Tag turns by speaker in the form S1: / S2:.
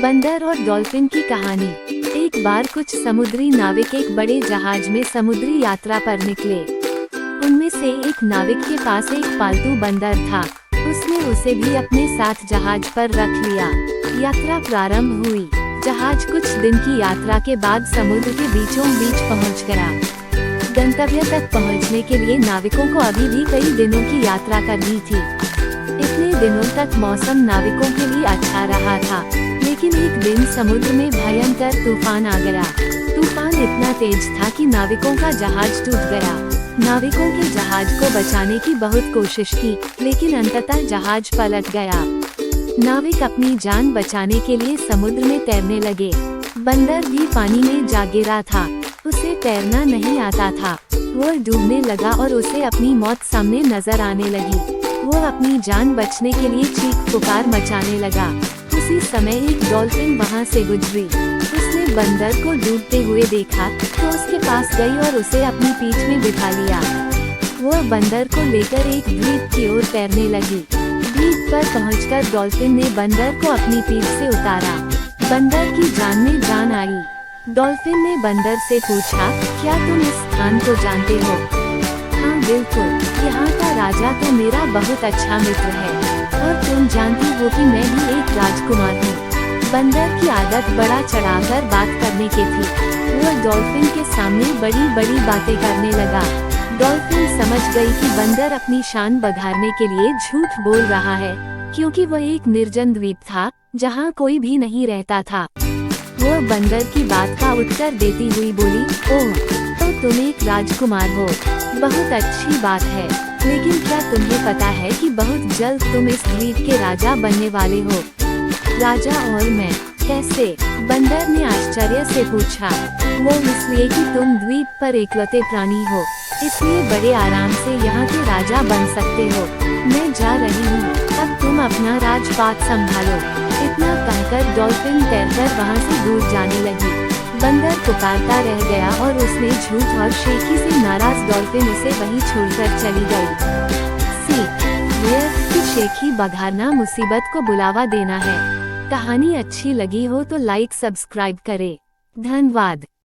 S1: बंदर और डॉल्फिन की कहानी। एक बार कुछ समुद्री नाविक एक बड़े जहाज में समुद्री यात्रा पर निकले। उनमें से एक नाविक के पास एक पालतू बंदर था। उसने उसे भी अपने साथ जहाज पर रख लिया। यात्रा प्रारंभ हुई। जहाज कुछ दिन की यात्रा के बाद समुद्र के बीचों बीच पहुंच गया। गंतव्य तक पहुंचने के लिए नाविकों को अभी भी कई दिनों की यात्रा करनी थी। इतने दिनों तक मौसम नाविकों के लिए अच्छा रहा था, लेकिन एक दिन समुद्र में भयंकर तूफान आ गया। तूफान इतना तेज था कि नाविकों का जहाज टूट गया। नाविकों के जहाज को बचाने की बहुत कोशिश की, लेकिन अंततः जहाज पलट गया। नाविक अपनी जान बचाने के लिए समुद्र में तैरने लगे। बंदर भी पानी में जा गिरा था। उसे तैरना नहीं आता था। वो डूबने लगा और उसे अपनी मौत सामने नजर आने लगी। वो अपनी जान बचने के लिए चीख पुकार मचाने लगा। उसी समय एक डॉल्फिन वहां से गुजरी। उसने बंदर को डूबते हुए देखा तो उसके पास गई और उसे अपनी पीठ में बिठा लिया। वो बंदर को लेकर एक द्वीप की ओर तैरने लगी। द्वीप पर पहुंचकर डॉल्फिन ने बंदर को अपनी पीठ से उतारा। बंदर की जान में जान आई। डॉल्फिन ने बंदर से पूछा, क्या तुम इस स्थान को जानते हो? हाँ बिल्कुल, यहाँ का राजा तो मेरा बहुत अच्छा मित्र है, और तुम जानती हो कि मैं भी एक राजकुमार हूँ। बंदर की आदत बड़ा चढ़ाकर बात करने की थी। वो डॉल्फिन के सामने बड़ी बड़ी बातें करने लगा। डॉल्फिन समझ गई कि बंदर अपनी शान बढ़ाने के लिए झूठ बोल रहा है, क्योंकि वह एक निर्जन द्वीप था जहाँ कोई भी नहीं रहता था। वो बंदर की बात का उत्तर देती हुई बोली, ओह, तो तुम एक राजकुमार हो, बहुत अच्छी बात है, लेकिन क्या तुम्हें पता है कि बहुत जल्द तुम इस द्वीप के राजा बनने वाले हो? राजा और मैं? कैसे? बंदर ने आश्चर्य से पूछा। वो इसलिए कि तुम द्वीप पर एकलौते प्राणी हो, इसलिए बड़े आराम से यहाँ के राजा बन सकते हो। मैं जा रही हूँ, अब तुम अपना राजपाट संभालो। इतना कहकर डॉल्फिन तैरकर वहाँ से दूर जाने लगी। बंदर पुकारता रह गया और उसने झूठ और शेखी से नाराज डॉल्फिन उसे वहीं छोड़कर चली गई। सीख यह कि शेखी बघारना मुसीबत को बुलावा देना है। कहानी अच्छी लगी हो तो लाइक सब्सक्राइब करें। धन्यवाद।